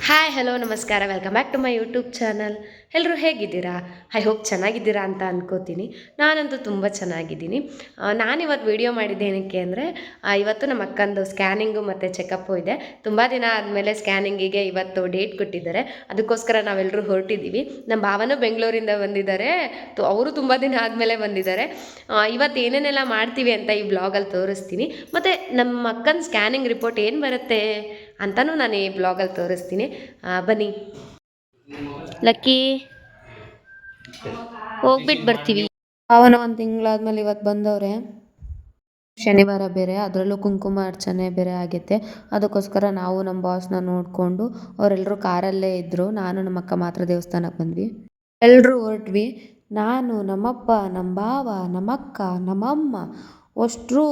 Hi hello ನಮಸ್ಕಾರ welcome back to my YouTube channel. ಎಲ್ಲರೂ ಹೇಗಿದ್ದೀರಾ? ಐ ಹೋಪ್ ಚೆನ್ನಾಗಿದ್ದೀರಾ ಅಂತ ಅನ್ಕೋತೀನಿ. ನಾನಂತೂ ತುಂಬ ಚೆನ್ನಾಗಿದ್ದೀನಿ. ನಾನಿವತ್ತು ವಿಡಿಯೋ ಮಾಡಿದ್ದೆ ಏನಕ್ಕೆ ಅಂದರೆ ಇವತ್ತು ನಮ್ಮ ಅಕ್ಕಂದು ಸ್ಕ್ಯಾನಿಂಗು ಮತ್ತು ಚೆಕಪ್ಪು ಇದೆ. ತುಂಬ ದಿನ ಆದಮೇಲೆ ಸ್ಕ್ಯಾನಿಂಗಿಗೆ ಇವತ್ತು ಡೇಟ್ ಕೊಟ್ಟಿದ್ದಾರೆ. ಅದಕ್ಕೋಸ್ಕರ ನಾವೆಲ್ಲರೂ ಹೊರಟಿದ್ದೀವಿ. ನಮ್ಮ ಭಾವನೂ ಬೆಂಗಳೂರಿಂದ ಬಂದಿದ್ದಾರೆ. ಅವರು ತುಂಬ ದಿನ ಆದಮೇಲೆ ಬಂದಿದ್ದಾರೆ. ಇವತ್ತು ಏನೇನೆಲ್ಲ ಮಾಡ್ತೀವಿ ಅಂತ ಈ ಬ್ಲಾಗಲ್ಲಿ ತೋರಿಸ್ತೀನಿ. ಮತ್ತು ನಮ್ಮ ಅಕ್ಕನ ಸ್ಕ್ಯಾನಿಂಗ್ ರಿಪೋರ್ಟ್ ಏನು ಬರುತ್ತೆ ಅಂತಲೂ ನಾನು ಈ ಬ್ಲಾಗಲ್ಲಿ ತೋರಿಸ್ತೀನಿ. ಬನ್ನಿ ಲಕ್ಕಿ, ಹೋಗ್ಬಿಟ್ಟು ಬರ್ತೀವಿ. ಅವನು ಒಂದು ತಿಂಗಳಾದ್ಮೇಲೆ ಇವತ್ತು ಬಂದವ್ರೆ. ಶನಿವಾರ ಬೇರೆ, ಅದರಲ್ಲೂ ಕುಂಕುಮ ಅರ್ಚನೆ ಬೇರೆ ಆಗೈತೆ. ಅದಕ್ಕೋಸ್ಕರ ನಾವು ನಮ್ಮ ಬಾಸ್ನ ನೋಡಿಕೊಂಡು ಅವರೆಲ್ಲರೂ ಕಾರಲ್ಲೇ ಇದ್ದರು. ನಾನು ನಮ್ಮ ಅಕ್ಕ ಮಾತ್ರ ದೇವಸ್ಥಾನಕ್ಕೆ ಬಂದ್ವಿ. ಎಲ್ಲರೂ ಹೊರಟ್ವಿ. ನಾನು, ನಮ್ಮಪ್ಪ, ನಮ್ಮ ಭಾವ, ನಮ್ಮಕ್ಕ, ನಮ್ಮಮ್ಮ ಅಷ್ಟರು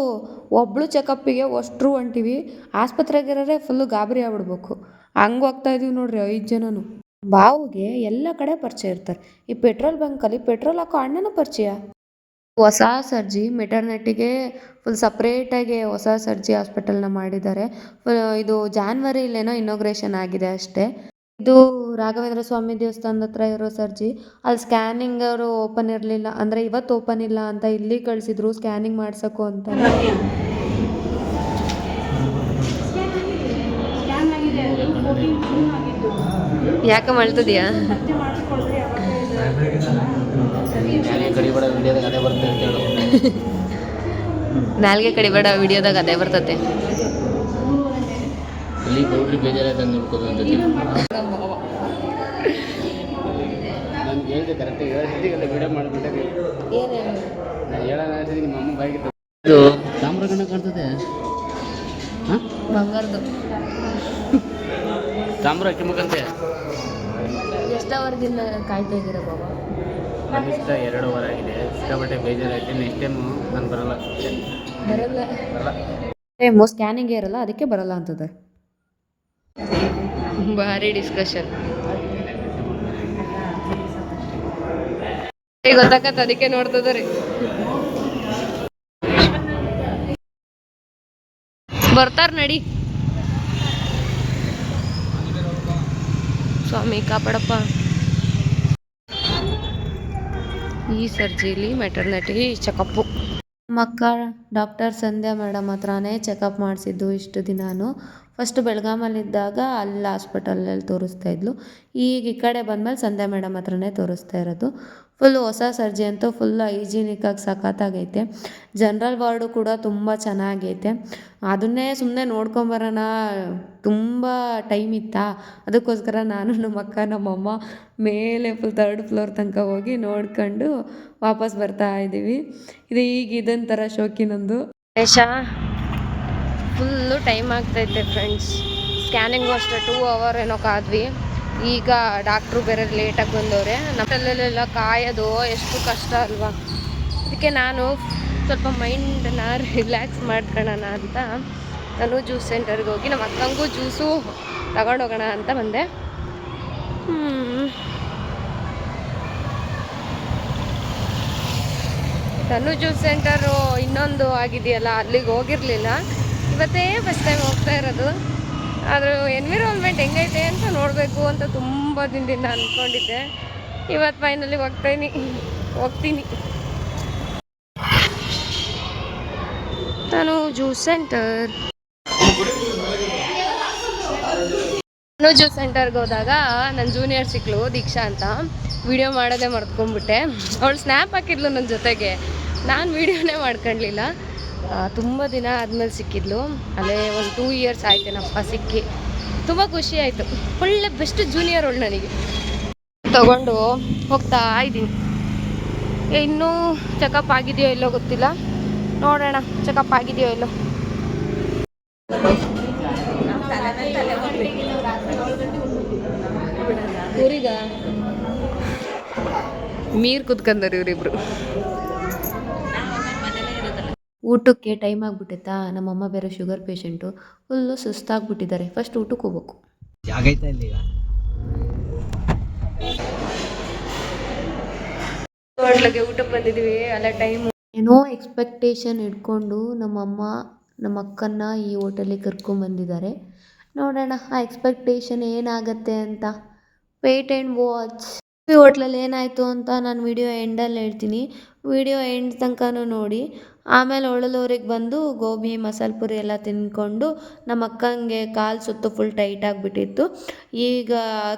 ಒಬ್ಬಳು ಚೆಕಪ್ಪಿಗೆ ಅಷ್ಟರು ಹೊಂಟಿವಿ. ಆಸ್ಪತ್ರೆಗಿರೋರೆ ಫುಲ್ಲು ಗಾಬರಿ ಆಗ್ಬಿಡ್ಬೇಕು. ಹಂಗೆ ಹೋಗ್ತಾ ಇದೀವಿ ನೋಡ್ರಿ 5 ಜನನು. ಬಾವುಗೆ ಎಲ್ಲ ಕಡೆ ಪರಿಚಯ ಇರ್ತಾರೆ. ಈ ಪೆಟ್ರೋಲ್ ಬಂಕಲ್ಲಿ ಪೆಟ್ರೋಲ್ ಹಾಕೋ ಅಣ್ಣನೂ ಪರಿಚಯ. ಹೊಸ ಸರ್ಜಿ ಮೆಟರ್ನಿಟಿಗೆ ಫುಲ್ ಸಪ್ರೇಟಾಗಿ ಹೊಸ ಸರ್ಜಿ ಹಾಸ್ಪಿಟಲ್ನ ಮಾಡಿದ್ದಾರೆ. ಇದು ಜಾನ್ವರಿಲೇನೋ ಇನಾಗ್ರೇಷನ್ ಆಗಿದೆ ಅಷ್ಟೇ. ಇದು ರಾಘವೇಂದ್ರ ಸ್ವಾಮಿ ದೇವಸ್ಥಾನದ ಹತ್ರ ಇರೋ ಸರ್ಜಿ. ಅಲ್ಲಿ ಸ್ಕ್ಯಾನಿಂಗ್ ಅವರು ಓಪನ್ ಇರಲಿಲ್ಲ, ಅಂದರೆ ಇವತ್ತು ಓಪನ್ ಇಲ್ಲ ಅಂತ ಇಲ್ಲಿ ಕಳಿಸಿದ್ರು ಸ್ಕ್ಯಾನಿಂಗ್ ಮಾಡ್ಸೋಕು ಅಂತ. ಯಾಕೆ ಮಾಡ್ತಿದ್ಯಾ? ನಾಲ್ಗೆ ಕಡಿಬೇಡ, ವಿಡಿಯೋದಾಗ ಅದೇ ಬರ್ತತೆ. ಬಂಗಾರದು ತಾಮ್ರ ಹಾಕಿಮಕ್ಕಂತೆ ಎಷ್ಟು ಅವರ್ದಿಂದ ಕಾಯ್ತಾ ಇದ್ದೀರ ಬಾಬಾ? ಕನಿಷ್ಠ 2 ಅವರ್ ಆಗಿದೆ. ಸಿಕ್ಕಾಪಟ್ಟೆ ಬೇಜಾರಾಯ್ತು. ನೆಕ್ಸ್ಟ್ ಟೈಮು ನಾನು ಬರಲ್ಲ. ಟೈಮು ಸ್ಕ್ಯಾನಿಂಗ್ ಇರಲ್ಲ, ಅದಕ್ಕೆ ಬರಲ್ಲ ಅಂತದೆ. ಭಾರಿ ಡಿಸ್ಕಷನ್ ಗೊತ್ತಾಗತ್ತೆ, ಅದಕ್ಕೆ ನೋಡ್ತದ ರೀ. ಬರ್ತಾರ ನಡಿ ಸ್ವಾಮಿ ಕಾಪಾಡಪ್ಪ. ಈ ಸರ್ಜಿಲಿ ಮೆಟರ್ನಿಟಿ ಚೆಕಪ್ಪು. ನಮ್ಮ ಅಕ್ಕ ಡಾಕ್ಟರ್ ಸಂಧ್ಯಾ ಮೇಡಮ್ ಹತ್ರನೇ ಚೆಕಪ್ ಮಾಡಿಸಿದ್ದು ಇಷ್ಟು ದಿನಾನು. ಫಸ್ಟ್ ಬೆಳಗಾಮಲ್ಲಿದ್ದಾಗ ಅಲ್ಲಿ ಹಾಸ್ಪಿಟಲಲ್ಲಿ ತೋರಿಸ್ತಾ ಇದ್ಲು. ಈಗ ಈ ಕಡೆ ಬಂದಮೇಲೆ ಸಂಧ್ಯಾ ಮೇಡಮ್ ಹತ್ರನೇ ತೋರಿಸ್ತಾ ಇರೋದು. ಫುಲ್ಲು ಹೊಸ ಸರ್ಜಿ ಅಂತೂ ಫುಲ್ ಹೈಜೀನಿಕ್ಕಾಗಿ ಸಖತ್ತಾಗೈತೆ. ಜನ್ರಲ್ ವಾರ್ಡು ಕೂಡ ತುಂಬ ಚೆನ್ನಾಗೈತೆ. ಅದನ್ನೇ ಸುಮ್ಮನೆ ನೋಡ್ಕೊಂಬರೋಣ, ತುಂಬ ಟೈಮ್ ಇತ್ತಾ, ಅದಕ್ಕೋಸ್ಕರ ನಾನು ನಮ್ಮ ಅಕ್ಕ ನಮ್ಮಮ್ಮ ಮೇಲೆ ಫುಲ್ 3rd ಫ್ಲೋರ್ ತನಕ ಹೋಗಿ ನೋಡ್ಕೊಂಡು ವಾಪಸ್ ಬರ್ತಾ ಇದ್ದೀವಿ. ಇದು ಈಗ ಇದೊಂಥರ ಶೋಕಿ ನಂದು. ಫುಲ್ಲು ಟೈಮ್ ಆಗ್ತೈತೆ ಫ್ರೆಂಡ್ಸ್. ಸ್ಕ್ಯಾನಿಂಗು ಅಷ್ಟೇ 2 ಅವರ್ ಏನೋ ಕಾದ್ವಿ. ಈಗ ಡಾಕ್ಟ್ರು ಬೇರೆ ಲೇಟಾಗಿ ಬಂದವ್ರೆ. ನಮ್ಮಲ್ಲೆಲ್ಲ ಕಾಯೋದು ಎಷ್ಟು ಕಷ್ಟ ಅಲ್ವಾ. ಅದಕ್ಕೆ ನಾನು ಸ್ವಲ್ಪ ಮೈಂಡನ್ನ ರಿಲ್ಯಾಕ್ಸ್ ಮಾಡ್ಕೊಳ್ಳೋಣ ಅಂತ ನಾನು ಜ್ಯೂಸ್ ಸೆಂಟರ್ಗೆ ಹೋಗಿ ನಮ್ಮ ಅಕ್ಕಂಗೂ ಜ್ಯೂಸು ತಗೊಂಡೋಗೋಣ ಅಂತ ಬಂದೆ. ತನು ಜ್ಯೂಸ್ ಸೆಂಟರು ಇನ್ನೊಂದು ಆಗಿದೆಯಲ್ಲ, ಅಲ್ಲಿಗೆ ಹೋಗಿರಲಿಲ್ಲ. ಇವತ್ತೇ ಫಸ್ಟ್ ಟೈಮ್ ಹೋಗ್ತಾ ಇರೋದು. ಆದರೂ ಎನ್ವಿರಾನ್ಮೆಂಟ್ ಹೆಂಗೈತೆ ಅಂತ ನೋಡಬೇಕು ಅಂತ ತುಂಬ ದಿನದಿಂದ ಅಂದ್ಕೊಂಡಿದ್ದೆ. ಇವತ್ತು ಫೈನಲಿ ಹೋಗ್ತೀನಿ. ನಾನು ಜ್ಯೂಸ್ ಸೆಂಟರ್ಗೆ ಹೋದಾಗ ನನ್ನ ಜೂನಿಯರ್ ಸಿಕ್ಳು ದೀಕ್ಷಾ ಅಂತ. ವಿಡಿಯೋ ಮಾಡೋದೇ ಮರ್ತ್ಕೊಂಡ್ಬಿಟ್ಟೆ. ಅವಳು ಸ್ನ್ಯಾಪ್ ಹಾಕಿದ್ಲು ನನ್ನ ಜೊತೆಗೆ, ನಾನು ವಿಡಿಯೋನೇ ಮಾಡ್ಕೊಳ್ಳಿಲ್ಲ. ತುಂಬ ದಿನ ಆದಮೇಲೆ ಸಿಕ್ಕಿದ್ಲು. ಅಲ್ಲೇ ಒಂದು 2 ಇಯರ್ಸ್ ಆಯ್ತೇನಪ್ಪ ಸಿಕ್ಕಿ. ತುಂಬ ಖುಷಿ ಆಯಿತು. ಒಳ್ಳೆ ಬೆಸ್ಟ್ ಜೂನಿಯರ್ ಅವಳು ನನಗೆ. ತಗೊಂಡು ಹೋಗ್ತಾ ಇದ್ದೀನಿ. ಇನ್ನೂ ಚೆಕಪ್ ಆಗಿದೆಯೋ ಇಲ್ಲೋ ಗೊತ್ತಿಲ್ಲ, ನೋಡೋಣ ಚೆಕಪ್ ಆಗಿದೆಯೋ ಇಲ್ಲೋ. ಊರಿಗ ಮೀರ್ ಕುತ್ಕೊಂಡರು ಇವರಿಬ್ರು. ಊಟಕ್ಕೆ ಟೈಮ್ ಆಗಿಬಿಟ್ಟೈತಾ. ನಮ್ಮಮ್ಮ ಬೇರೆ ಶುಗರ್ ಪೇಷಂಟು, ಫುಲ್ಲು ಸುಸ್ತಾಗ್ಬಿಟ್ಟಿದ್ದಾರೆ. ಫಸ್ಟ್ ಊಟಕ್ಕೆ ಹೋಗ್ಬೇಕು. ಹೋಟ್ಲಿಗೆ ಊಟಕ್ಕೆ ಬಂದಿದ್ದೀವಿ. ಅಲ್ಲ ಟೈಮು ಏನೋ ಎಕ್ಸ್ಪೆಕ್ಟೇಷನ್ ಇಟ್ಕೊಂಡು ನಮ್ಮಮ್ಮ ನಮ್ಮ ಅಕ್ಕನ್ನ ಈ ಹೋಟೆಲಿಗೆ ಕರ್ಕೊಂಬಂದಿದ್ದಾರೆ. ನೋಡೋಣ ಆ ಎಕ್ಸ್ಪೆಕ್ಟೇಷನ್ ಏನಾಗುತ್ತೆ ಅಂತ. Wait and watch. ಹೋಟ್ಲಲ್ಲಿ ಏನಾಯಿತು ಅಂತ ನಾನು ವಿಡಿಯೋ ಎಂಡಲ್ಲಿ ಹೇಳ್ತೀನಿ. ವಿಡಿಯೋ ಎಂಡ್ ತನಕನೂ ನೋಡಿ. ಆಮೇಲೆ ಹೊಳಲೂರಿಗೆ ಬಂದು ಗೋಬಿ ಮಸಾಲೆ ಪುರಿ ಎಲ್ಲ ತಿಂದ್ಕೊಂಡು ನಮ್ಮ ಅಕ್ಕಂಗೆ ಕಾಲು ಸುತ್ತು ಫುಲ್ ಟೈಟ್ ಆಗಿಬಿಟ್ಟಿತ್ತು. ಈಗ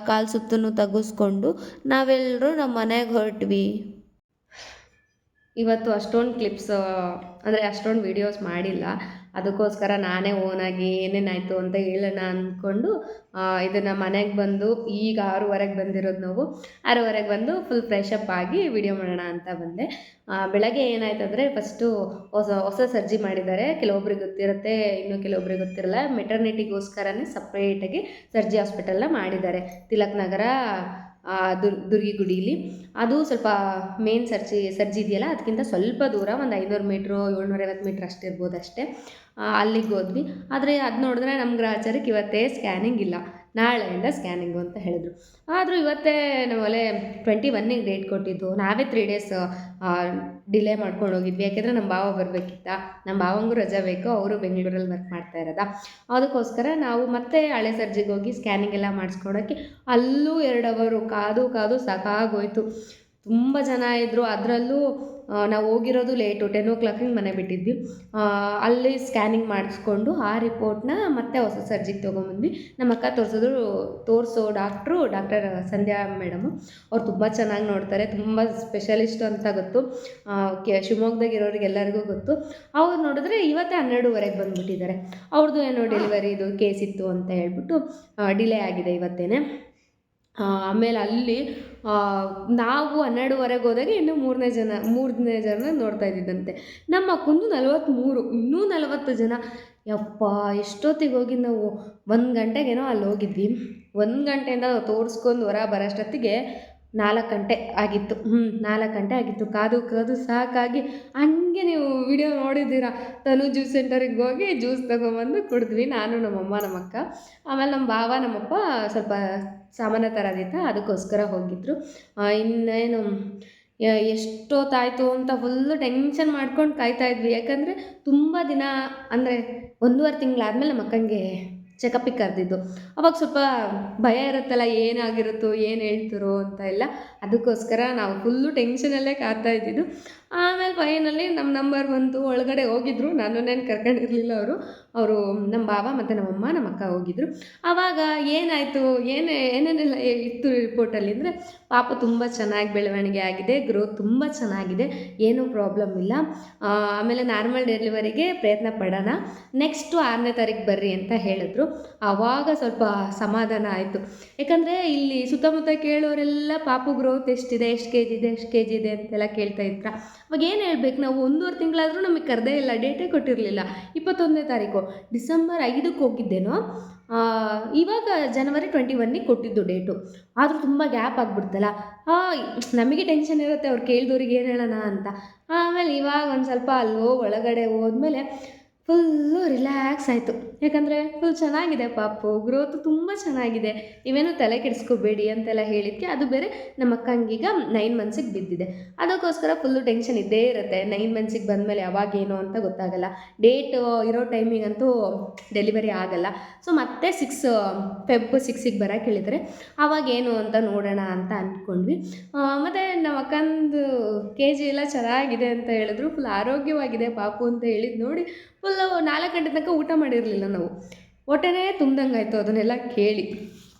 ಕಾಲು ಸುತ್ತನ್ನು ತೆಗೆಸ್ಕೊಂಡು ನಾವೆಲ್ಲರೂ ನಮ್ಮ ಮನೆಗೆ ಹೊರಟ್ವಿ. ಇವತ್ತು ಅಷ್ಟೊಂದು ಕ್ಲಿಪ್ಸ್ ಅಂದರೆ ಅಷ್ಟೊಂದು ವೀಡಿಯೋಸ್ ಮಾಡಿಲ್ಲ. ಅದಕ್ಕೋಸ್ಕರ ನಾನೇ ಓನಾಗಿ ಏನೇನಾಯಿತು ಅಂತ ಹೇಳೋಣ ಅಂದ್ಕೊಂಡು ಇದನ್ನು ಮನೆಗೆ ಬಂದು ಈಗ 6:30ಗೆ ಬಂದಿರೋದು ನಾವು. 6:30ಗೆ ಬಂದು ಫುಲ್ ಫ್ರೆಶಪ್ ಆಗಿ ವಿಡಿಯೋ ಮಾಡೋಣ ಅಂತ ಬಂದೆ. ಬೆಳಗ್ಗೆ ಏನಾಯ್ತು ಅಂದರೆ ಫಸ್ಟು ಹೊಸ ಸರ್ಜಿ ಮಾಡಿದ್ದಾರೆ. ಕೆಲವೊಬ್ರಿಗೆ ಗೊತ್ತಿರುತ್ತೆ, ಇನ್ನು ಕೆಲವೊಬ್ರಿಗೆ ಗೊತ್ತಿರಲ್ಲ. ಮೆಟರ್ನಿಟಿಗೋಸ್ಕರನೇ ಸಪ್ರೇಟಾಗಿ ಸರ್ಜಿ ಹಾಸ್ಪಿಟಲ್ನ ಮಾಡಿದ್ದಾರೆ ತಿಲಕ್ ನಗರ ದುರ್ಗಿಗುಡಿಲಿ. ಅದು ಸ್ವಲ್ಪ ಮೇನ್ ಸರ್ಜಿ ಇದೆಯಲ್ಲ, ಅದಕ್ಕಿಂತ ಸ್ವಲ್ಪ ದೂರ, ಒಂದು 500 ಮೀಟ್ರು 750 ಮೀಟ್ರ್ ಅಷ್ಟಿರ್ಬೋದು ಅಷ್ಟೇ. ಅಲ್ಲಿಗೆ ಹೋದ್ವಿ. ಆದರೆ ಅದು ನೋಡಿದ್ರೆ ನಮ್ಮ ಗ್ರಾಚಾರಕ್ಕೆ ಇವತ್ತೇ ಸ್ಕ್ಯಾನಿಂಗ್ ಇಲ್ಲ, ನಾಳೆಯಿಂದ ಸ್ಕ್ಯಾನಿಂಗು ಅಂತ ಹೇಳಿದ್ರು. ಆದರೂ ಇವತ್ತೇ ನಾವಲ್ಲೇ 21ಗೆ ಡೇಟ್ ಕೊಟ್ಟಿದ್ದು. ನಾವೇ 3 ಡೇಸ್ ಡಿಲೇ ಮಾಡ್ಕೊಂಡು ಹೋಗಿದ್ವಿ. ಯಾಕೆಂದರೆ ನಮ್ಮ ಭಾವ ಬರಬೇಕಿತ್ತ. ನಮ್ಮ ಭಾವಂಗೂ ರಜೆ ಬೇಕು, ಅವರು ಬೆಂಗಳೂರಲ್ಲಿ ವರ್ಕ್ ಮಾಡ್ತಾ ಇರೋದ. ಅದಕ್ಕೋಸ್ಕರ ನಾವು ಮತ್ತೆ ಹಳೆ ಸರ್ಜಿಗೆ ಹೋಗಿ ಸ್ಕ್ಯಾನಿಂಗ್ ಎಲ್ಲ ಮಾಡಿಸ್ಕೊಳೋಕ್ಕೆ ಅಲ್ಲೂ 2 ಅವರು ಕಾದು ಸಾಕಾಗೋಯ್ತು. ತುಂಬ ಜನ ಇದ್ದರು. ಅದರಲ್ಲೂ ನಾವು ಹೋಗಿರೋದು ಲೇಟು, 10 o'clock ಮನೆ ಬಿಟ್ಟಿದ್ವಿ. ಅಲ್ಲಿ ಸ್ಕ್ಯಾನಿಂಗ್ ಮಾಡಿಸ್ಕೊಂಡು ಆ ರಿಪೋರ್ಟ್ನ ಮತ್ತೆ ಹೊಸ ಸರ್ಜಿಗೆ ತೊಗೊಂಬಂದ್ವಿ. ನಮ್ಮ ಅಕ್ಕ ತೋರಿಸೋ ಡಾಕ್ಟರ್ ಸಂಧ್ಯಾ ಮೇಡಮು. ಅವ್ರು ತುಂಬ ಚೆನ್ನಾಗಿ ನೋಡ್ತಾರೆ, ತುಂಬ ಸ್ಪೆಷಲಿಸ್ಟ್ ಅಂತ ಗೊತ್ತು. ಶಿವಮೊಗ್ಗದಾಗ ಇರೋರಿಗೆಲ್ಲರಿಗೂ ಗೊತ್ತು. ಅವ್ರು ನೋಡಿದ್ರೆ ಇವತ್ತೇ 12:30ಗೆ ಬಂದುಬಿಟ್ಟಿದ್ದಾರೆ. ಅವ್ರದ್ದು ಏನೋ ಡೆಲಿವರಿದು ಕೇಸ್ ಇತ್ತು ಅಂತ ಹೇಳ್ಬಿಟ್ಟು ಡಿಲೇ ಆಗಿದೆ ಇವತ್ತೇನೆ. ಆಮೇಲೆ ಅಲ್ಲಿ ನಾವು 12:30ಗೆ ಹೋದಾಗ ಇನ್ನೂ ಮೂರನೇ ಜನ ನೋಡ್ತಾ ಇದ್ದಿದ್ದಂತೆ. ನಮ್ಮ ಅಕ್ಕಂದು 43, ಇನ್ನೂ 40 ಜನ. ಯಪ್ಪ, ಎಷ್ಟೊತ್ತಿಗೆ ಹೋಗಿ ನಾವು 1 ಗಂಟೆಗೇನೋ ಅಲ್ಲಿ ಹೋಗಿದ್ವಿ. 1 ಗಂಟೆಯಿಂದ ತೋರಿಸ್ಕೊಂಡು ಹೊರ ಬರೋಷ್ಟೊತ್ತಿಗೆ 4 ಗಂಟೆ ಆಗಿತ್ತು. 4 ಗಂಟೆ ಆಗಿತ್ತು. ಕಾದು ಸಾಕಾಗಿ ಹಂಗೆ ನೀವು ವಿಡಿಯೋ ನೋಡಿದ್ದೀರಾ, ತನು ಜ್ಯೂಸ್ ಸೆಂಟರಿಗೆ ಹೋಗಿ ಜ್ಯೂಸ್ ತೊಗೊಂಬಂದು ಕುಡಿದ್ವಿ, ನಾನು ನಮ್ಮಮ್ಮ ನಮ್ಮ ಅಕ್ಕ. ಆಮೇಲೆ ನಮ್ಮ ಭಾವ ನಮ್ಮಪ್ಪ ಸ್ವಲ್ಪ ಸಾಮಾನು ತರೋದಿತ್ತು, ಅದಕ್ಕೋಸ್ಕರ ಹೋಗಿದ್ರು. ಇನ್ನೇನು ಎಷ್ಟೊತ್ತಾಯಿತು ಅಂತ ಫುಲ್ಲು ಟೆನ್ಷನ್ ಮಾಡ್ಕೊಂಡು ಕಾಯ್ತಾಯಿದ್ವಿ. ಯಾಕಂದರೆ ತುಂಬ ದಿನ ಅಂದರೆ 1.5 ತಿಂಗಳಾದಮೇಲೆ ನಮ್ಮ ಅಕ್ಕಂಗೆ ಚೆಕಪ್ಪಿಗೆ ಕರೆದಿದ್ದು. ಅವಾಗ ಸ್ವಲ್ಪ ಭಯ ಇರುತ್ತಲ್ಲ, ಏನಾಗಿರುತ್ತೋ ಏನು ಹೇಳ್ತಿರೋ ಅಂತ ಎಲ್ಲ. ಅದಕ್ಕೋಸ್ಕರ ನಾವು ಫುಲ್ಲು ಟೆನ್ಷನಲ್ಲೇ ಕಾಯ್ತಾ ಇದ್ದಿದ್ದು. ಆಮೇಲೆ ಫೈನಲಿ ನಮ್ಮ ನಂಬರ್ ಬಂತು. ಒಳಗಡೆ ಹೋಗಿದ್ರು, ನನ್ನನ್ನೇನು ಕರ್ಕೊಂಡಿರಲಿಲ್ಲ ಅವರು ನಮ್ಮ ಭಾವ ಮತ್ತು ನಮ್ಮಮ್ಮ ನಮ್ಮ ಅಕ್ಕ ಹೋಗಿದ್ರು. ಆವಾಗ ಏನಾಯಿತು, ಏನೇನೆಲ್ಲ ಇತ್ತು ರಿಪೋರ್ಟಲ್ಲಿ ಅಂದರೆ, ಪಾಪು ತುಂಬ ಚೆನ್ನಾಗಿ ಬೆಳವಣಿಗೆ ಆಗಿದೆ, ಗ್ರೋತ್ ತುಂಬ ಚೆನ್ನಾಗಿದೆ, ಏನೂ ಪ್ರಾಬ್ಲಮ್ ಇಲ್ಲ. ಆಮೇಲೆ ನಾರ್ಮಲ್ ಡೆಲಿವರಿಗೆ ಪ್ರಯತ್ನ ಪಡೋಣ, ನೆಕ್ಸ್ಟು 6ನೇ ತಾರೀಕು ಬರ್ರಿ ಅಂತ ಹೇಳಿದ್ರು. ಆವಾಗ ಸ್ವಲ್ಪ ಸಮಾಧಾನ ಆಯಿತು. ಯಾಕಂದರೆ ಇಲ್ಲಿ ಸುತ್ತಮುತ್ತ ಕೇಳೋರೆಲ್ಲ ಪಾಪು ಗ್ರೋತ್ ಎಷ್ಟಿದೆ, ಎಷ್ಟು ಕೆ ಜಿ ಇದೆ ಅಂತೆಲ್ಲ ಕೇಳ್ತಾ ಇದ್ರ. ಅವಾಗ ಏನು ಹೇಳ್ಬೇಕು, ನಾವು 1.5 ತಿಂಗಳಾದರೂ ನಮಗೆ ಕರೆದೇ ಇಲ್ಲ, ಡೇಟೇ ಕೊಟ್ಟಿರಲಿಲ್ಲ. 21ನೇ ತಾರೀಕು, ಡಿಸೆಂಬರ್ 5ಕ್ಕೆ ಹೋಗಿದ್ದೇನೋ. ಇವಾಗ ಜನವರಿ 21ಗೆ ಕೊಟ್ಟಿದ್ದು ಡೇಟು. ಆದರೂ ತುಂಬ ಗ್ಯಾಪ್ ಆಗಿಬಿಡ್ತಲ್ಲ. ನಮಗೆ ಟೆನ್ಷನ್ ಇರುತ್ತೆ, ಅವ್ರು ಕೇಳಿದವ್ರಿಗೆ ಏನು ಹೇಳೋಣ ಅಂತ. ಆಮೇಲೆ ಇವಾಗ ಒಂದು ಸ್ವಲ್ಪ ಅಲ್ಲಿ ಒಳಗಡೆ ಹೋದ್ಮೇಲೆ ಫುಲ್ಲು ರಿಲ್ಯಾಕ್ಸ್ ಆಯಿತು. ಯಾಕಂದರೆ ಫುಲ್ ಚೆನ್ನಾಗಿದೆ ಪಾಪು, ಗ್ರೋತು ತುಂಬ ಚೆನ್ನಾಗಿದೆ, ನೀವೇನು ತಲೆ ಕೆಡಿಸ್ಕೋಬೇಡಿ ಅಂತೆಲ್ಲ ಹೇಳಿದ್ದಕ್ಕೆ. ಅದು ಬೇರೆ ನಮ್ಮ ಅಕ್ಕಂಗೀಗ 9 ಮಂತ್ಸಿಗೆ ಬಿದ್ದಿದೆ. ಅದಕ್ಕೋಸ್ಕರ ಫುಲ್ಲು ಟೆನ್ಷನ್ ಇದ್ದೇ ಇರುತ್ತೆ. 9 ಮಂತ್ಸಿಗೆ ಬಂದಮೇಲೆ ಯಾವಾಗೇನು ಅಂತ ಗೊತ್ತಾಗಲ್ಲ. ಡೇಟ್ ಇರೋ ಟೈಮಿಗಂತೂ ಡೆಲಿವರಿ ಆಗಲ್ಲ. ಸೊ ಮತ್ತೆ ಫೆಬ್ರವರಿ 6ಗೆ ಬರೋಕ್ಕೆ ಹೇಳಿದರೆ, ಆವಾಗೇನು ಅಂತ ನೋಡೋಣ ಅಂತ ಅಂದ್ಕೊಂಡ್ವಿ. ಮತ್ತು ನಮ್ಮ ಅಕ್ಕಂದು KG ಎಲ್ಲ ಚೆನ್ನಾಗಿದೆ ಅಂತ ಹೇಳಿದ್ರು. ಫುಲ್ ಆರೋಗ್ಯವಾಗಿದೆ ಪಾಪು ಅಂತ ಹೇಳಿದ್ದು ನೋಡಿ ಫುಲ್ಲು 4 ಗಂಟೆ ತನಕ ಊಟ ಮಾಡಿರಲಿಲ್ಲ ನಾವು. ಹೊಟ್ಟೆನೇ ತುಂಬ್ದಂಗಾಯಿತು ಅದನ್ನೆಲ್ಲ ಕೇಳಿ.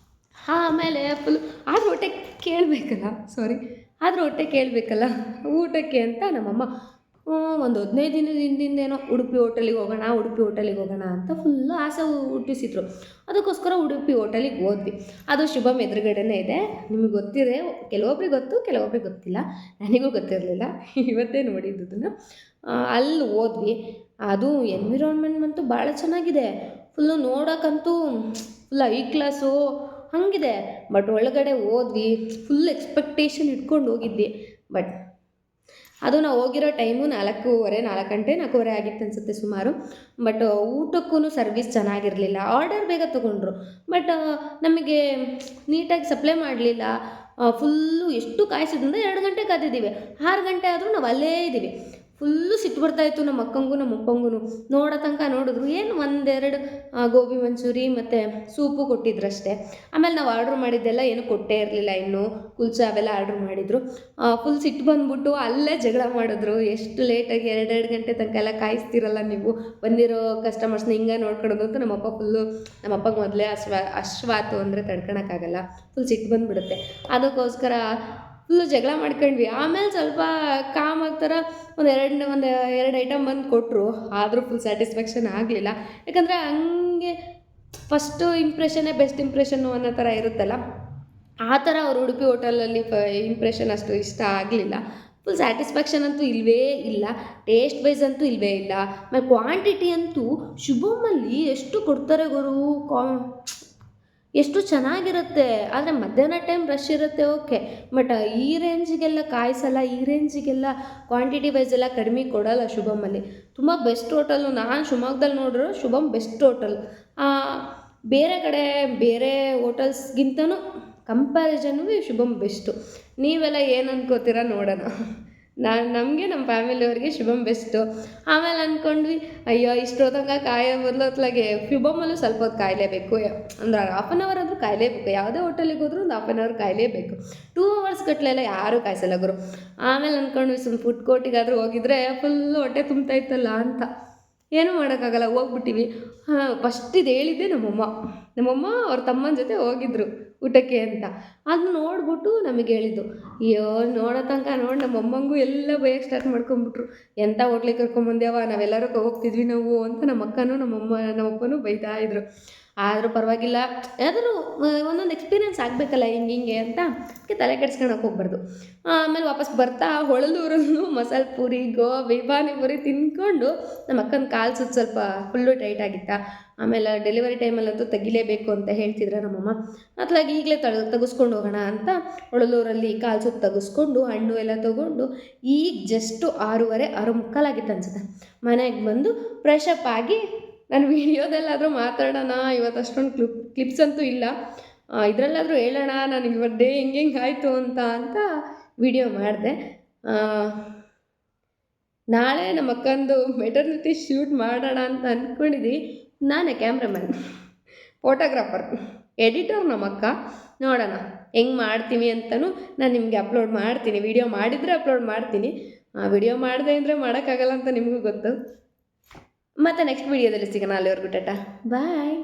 ಆಮೇಲೆ ಆದರೂ ಹೊಟ್ಟೆ ಕೇಳಬೇಕಲ್ಲ ಊಟಕ್ಕೆ ಅಂತ ನಮ್ಮಮ್ಮ ಒಂದು 15 ದಿನದ ಹಿಂದಿಂದೇನೋ ಉಡುಪಿ ಹೋಟೆಲಿಗೆ ಹೋಗೋಣ ಅಂತ ಫುಲ್ಲು ಆಸೆ ಹುಟ್ಟಿಸಿದ್ರು. ಅದಕ್ಕೋಸ್ಕರ ಉಡುಪಿ ಹೋಟೆಲಿಗೆ ಹೋದ್ವಿ. ಅದು ಶುಭಮ್ ಎದುರುಗಡೆನೇ ಇದೆ. ನಿಮಗೆ ಗೊತ್ತಿದೆ, ಕೆಲವೊಬ್ರಿಗೆ ಗೊತ್ತು, ಕೆಲವೊಬ್ರಿಗೆ ಗೊತ್ತಿಲ್ಲ. ನನಗೂ ಗೊತ್ತಿರಲಿಲ್ಲ, ಇವತ್ತೇ ನೋಡಿದ್ದನ್ನು. ಅಲ್ಲಿ ಹೋದ್ವಿ. ಅದು ಎನ್ವಿರಾನ್ಮೆಂಟ್ ಅಂತೂ ಭಾಳ ಚೆನ್ನಾಗಿದೆ. ಫುಲ್ಲು ನೋಡೋಕ್ಕಂತೂ ಫುಲ್ ಹೈ ಕ್ಲಾಸು ಹಾಗಿದೆ. ಬಟ್ ಒಳಗಡೆ ಹೋದ್ವಿ, ಫುಲ್ ಎಕ್ಸ್ಪೆಕ್ಟೇಷನ್ ಇಟ್ಕೊಂಡು ಹೋಗಿದ್ವಿ. ಬಟ್ ಅದು ನಾವು ಹೋಗಿರೋ ಟೈಮು 4:40 ಆಗಿತ್ತು ಅನಿಸುತ್ತೆ ಸುಮಾರು. ಬಟ್ ಊಟಕ್ಕೂ ಸರ್ವಿಸ್ ಚೆನ್ನಾಗಿರಲಿಲ್ಲ. ಆರ್ಡರ್ ಬೇಗ ತೊಗೊಂಡ್ರು, ಬಟ್ ನಮಗೆ ನೀಟಾಗಿ ಸಪ್ಲೈ ಮಾಡಲಿಲ್ಲ. ಫುಲ್ಲು ಎಷ್ಟು ಕಾಯಿಸಿದ್ರಿಂದ 2 ಗಂಟೆ ಕಾದಿದ್ದೀವಿ. 6 ಗಂಟೆ ಆದರೂ ನಾವು ಅಲ್ಲೇ ಇದ್ದೀವಿ. ಫುಲ್ಲು ಸಿಟ್ಟು ಬರ್ತಾಯಿತ್ತು ನಮ್ಮ ಅಕ್ಕಂಗೂ ನಮ್ಮ ಅಪ್ಪಂಗೂ. ನೋಡೋ ತನಕ ನೋಡಿದ್ರು, ಏನು ಒಂದೆರಡು ಗೋಬಿ ಮಂಚೂರಿ ಮತ್ತು ಸೂಪು ಕೊಟ್ಟಿದ್ರಷ್ಟೇ. ಆಮೇಲೆ ನಾವು ಆರ್ಡ್ರ್ ಮಾಡಿದ್ದೆಲ್ಲ ಏನೂ ಕೊಟ್ಟೇ ಇರಲಿಲ್ಲ, ಇನ್ನೂ ಕುಲ್ಚಾ ಅವೆಲ್ಲ ಆರ್ಡ್ರ್ ಮಾಡಿದರು. ಫುಲ್ ಸಿಟ್ಟು ಬಂದುಬಿಟ್ಟು ಅಲ್ಲೇ ಜಗಳ ಮಾಡಿದ್ರು. ಎಷ್ಟು ಲೇಟಾಗಿ 2 ಗಂಟೆ ತನಕ ಎಲ್ಲ ಕಾಯಿಸ್ತಿರಲ್ಲ ನೀವು, ಬಂದಿರೋ ಕಸ್ಟಮರ್ಸ್ನ ಹಿಂಗೆ ನೋಡ್ಕೊಳೋದು ಅಂತ ನಮ್ಮ ಅಪ್ಪಗೆ ಮೊದಲೇ ಅಶ್ವಾತು ಅಂದರೆ ತಡ್ಕೊಳಕ್ಕಾಗಲ್ಲ, ಫುಲ್ ಸಿಟ್ಟು ಬಂದುಬಿಡುತ್ತೆ. ಅದಕ್ಕೋಸ್ಕರ ಫುಲ್ಲು ಜಗಳ ಮಾಡ್ಕೊಂಡ್ವಿ. ಆಮೇಲೆ ಸ್ವಲ್ಪ ಕಾಮ್ ಆಗ್ತಾರ ಒಂದು ಎರಡು ಐಟಮ್ ಬಂದು ಕೊಟ್ಟರು, ಆದರೂ ಫುಲ್ ಸ್ಯಾಟಿಸ್ಫ್ಯಾಕ್ಷನ್ ಆಗಲಿಲ್ಲ. ಯಾಕಂದರೆ ಹಂಗೆ ಫಸ್ಟು ಇಂಪ್ರೆಷನ್ನೇ ಬೆಸ್ಟ್ ಇಂಪ್ರೆಷನ್ನು ಅನ್ನೋ ಥರ ಇರುತ್ತಲ್ಲ, ಆ ಥರ ಅವ್ರು ಉಡುಪಿ ಹೋಟೆಲಲ್ಲಿ ಇಂಪ್ರೆಷನ್ ಅಷ್ಟು ಇಷ್ಟ ಆಗಲಿಲ್ಲ. ಫುಲ್ ಸ್ಯಾಟಿಸ್ಫ್ಯಾಕ್ಷನ್ ಅಂತೂ ಇಲ್ಲವೇ ಇಲ್ಲ, ಟೇಸ್ಟ್ ವೈಸ್ ಅಂತೂ ಇಲ್ಲವೇ ಇಲ್ಲ. ಆಮೇಲೆ ಕ್ವಾಂಟಿಟಿ ಅಂತೂ ಶುಭಮಲ್ಲಿ ಎಷ್ಟು ಕೊಡ್ತಾರೆ ಗುರು, ಎಷ್ಟು ಚೆನ್ನಾಗಿರುತ್ತೆ. ಆದರೆ ಮಧ್ಯಾಹ್ನ ಟೈಮ್ ರಶ್ ಇರುತ್ತೆ ಓಕೆ, ಬಟ್ ಈ ರೇಂಜಿಗೆಲ್ಲ ಕಾಯಿಸಲ್ಲ, ಈ ರೇಂಜಿಗೆಲ್ಲ ಕ್ವಾಂಟಿಟಿ ವೈಸ್ ಎಲ್ಲ ಕಡಿಮೆ ಕೊಡೋಲ್ಲ ಶುಭಮಲ್ಲಿ. ತುಂಬ ಬೆಸ್ಟ್ ಹೋಟೆಲು, ನಾನು ಶಿವಮೊಗ್ಗದಲ್ಲಿ ನೋಡಿರೋ ಶುಭಮ್ ಬೆಸ್ಟ್ ಹೋಟೆಲ್. ಬೇರೆ ಕಡೆ ಬೇರೆ ಹೋಟೆಲ್ಸ್ಗಿಂತನೂ ಕಂಪ್ಯಾರಿಸನ್ಗೂ ಶುಭಮ್ ಬೆಸ್ಟು. ನೀವೆಲ್ಲ ಏನು ಅನ್ಕೋತೀರ ನೋಡೋಣ. ನಮಗೆ ನಮ್ಮ ಫ್ಯಾಮಿಲಿಯವ್ರಿಗೆ ಶುಭಮ್ ಬೆಸ್ಟು. ಆಮೇಲೆ ಅಂದ್ಕೊಂಡ್ವಿ, ಅಯ್ಯೋ ಇಷ್ಟೊತ್ತಂಗ ಕಾಯೋ ಬದಲೊತ್ಲಾಗೆ ಶುಭಮಲ್ಲೂ ಸ್ವಲ್ಪ ಹೊತ್ತು ಕಾಯಲೇಬೇಕು, ಅಂದ್ರೆ 1/2 hour ಆದರೂ ಕಾಯಲೇಬೇಕು. ಯಾವುದೇ ಹೋಟೆಲಿಗೆ ಹೋದ್ರೂ ಒಂದು 1/2 hour ಕಾಯಲೇಬೇಕು. 2 hours ಗಟ್ಟಲೆಲ್ಲ ಯಾರೂ ಕಾಯಿಸಲ್ಲ ಗುರು. ಆಮೇಲೆ ಅಂದ್ಕೊಂಡ್ವಿ ಸುಮ್ಮನೆ ಫುಡ್ ಕೋರ್ಟಿಗಾದರೂ ಹೋಗಿದ್ರೆ ಫುಲ್ಲು ಹೊಟ್ಟೆ ತುಂಬ್ತಾ ಇತ್ತಲ್ಲ ಅಂತ. ಏನೂ ಮಾಡೋಕ್ಕಾಗಲ್ಲ, ಹೋಗ್ಬಿಟ್ಟಿವಿ. ಫಸ್ಟ್ ಇದು ಹೇಳಿದ್ದೆ ನಮ್ಮಮ್ಮ ಅವ್ರ ತಮ್ಮನ ಜೊತೆ ಹೋಗಿದ್ರು ಊಟಕ್ಕೆ ಅಂತ. ಅದನ್ನ ನೋಡ್ಬಿಟ್ಟು ನಮಗೆ ಹೇಳಿದ್ದು. ಅಯ್ಯೋ ನೋಡೋ ತನಕ ನಮ್ಮಮ್ಮಂಗೂ ಎಲ್ಲ ಬೈಯಕ್ಕೆ ಸ್ಟಾರ್ಟ್ ಮಾಡ್ಕೊಂಬಿಟ್ರು. ಎಂಥ ಹೋಟ್ಲಿಗೆ ಕರ್ಕೊಂಬಂದ್ಯಾವ, ನಾವೆಲ್ಲರೂ ಹೋಗ್ತಿದ್ವಿ ನಾವು ಅಂತ ನಮ್ಮ ಅಕ್ಕನೂ ನಮ್ಮಪ್ಪನೂ ಬೈತಾ ಇದ್ರು. ಆದರೂ ಪರವಾಗಿಲ್ಲ, ಯಾವ್ದಾದ್ರು ಒಂದೊಂದು ಎಕ್ಸ್ಪೀರಿಯೆನ್ಸ್ ಆಗಬೇಕಲ್ಲ ಹಿಂಗೆ ಅಂತ, ಅದಕ್ಕೆ ತಲೆ ಕೆಡ್ಸ್ಕೊಳಕ್ಕೆ ಹೋಗ್ಬಾರ್ದು. ಆಮೇಲೆ ವಾಪಸ್ ಬರ್ತಾ ಹೊಳಲೂರಲ್ಲೂ ಮಸಾಲೆ ಪೂರಿ, ಗೋಬಿ, ಪಾನಿಪುರಿ ತಿಂದ್ಕೊಂಡು ನಮ್ಮ ಅಕ್ಕನ ಕಾಲು ಸುತ್ತ ಸ್ವಲ್ಪ ಫುಲ್ಲು ಟೈಟ್ ಆಗಿತ್ತಾ. ಆಮೇಲೆ ಡೆಲಿವರಿ ಟೈಮಲ್ಲಂತೂ ತೆಗಿಲೇಬೇಕು ಅಂತ ಹೇಳ್ತಿದ್ರೆ ನಮ್ಮಮ್ಮ. ಅತ್ಲಾಗಿ ಈಗಲೇ ತೆಗೆಸ್ಕೊಂಡು ಹೋಗೋಣ ಅಂತ ಹೊಳಲೂರಲ್ಲಿ ಕಾಲು ಸುತ್ತ ತೆಗೆಸ್ಕೊಂಡು ಹಣ್ಣು ಎಲ್ಲ ತೊಗೊಂಡು ಈಗ ಜಸ್ಟು 6:30 ಆಗಿತ್ತು ಅನ್ಸುತ್ತೆ, ಮನೆಗೆ ಬಂದು ಫ್ರೆಶಪ್ ಆಗಿ ನಾನು ವೀಡಿಯೋದಲ್ಲಾದರೂ ಮಾತಾಡೋಣ, ಇವತ್ತು ಅಷ್ಟೊಂದು ಕ್ಲಿಪ್ಸ್ ಅಂತೂ ಇಲ್ಲ, ಇದರಲ್ಲಾದರೂ ಹೇಳೋಣ ನನಗೆ ಇವತ್ತು ಡೇ ಹೆಂಗೆ ಆಯಿತು ಅಂತ ವಿಡಿಯೋ ಮಾಡಿದೆ. ನಾಳೆ ನಮ್ಮ ಅಕ್ಕಂದು ಮೆಟರ್ನಿಟಿ ಶೂಟ್ ಮಾಡೋಣ ಅಂತ ಅಂದ್ಕೊಂಡಿದ್ವಿ. ನಾನೇ ಕ್ಯಾಮ್ರಾಮನ್, ಫೋಟೋಗ್ರಾಫರ್, ಎಡಿಟರ್ ನಮ್ಮ ಅಕ್ಕ. ನೋಡೋಣ ಹೆಂಗೆ ಮಾಡ್ತೀವಿ ಅಂತಲೂ ನಾನು ನಿಮಗೆ ಅಪ್ಲೋಡ್ ಮಾಡ್ತೀನಿ. ವಿಡಿಯೋ ಮಾಡಿದರೆ ಅಪ್ಲೋಡ್ ಮಾಡ್ತೀನಿ, ವಿಡಿಯೋ ಮಾಡಿದೆ ಅಂದರೆ ಮಾಡೋಕ್ಕಾಗಲ್ಲ ಅಂತ ನಿಮಗೂ ಗೊತ್ತು. ಮತ್ತು ನೆಕ್ಸ್ಟ್ ವೀಡಿಯೋದಲ್ಲಿ ಸಿಗೋಣ. ಅಲ್ಲಿವರೆಗೂ ಟಾಟಾ ಬಾಯ್.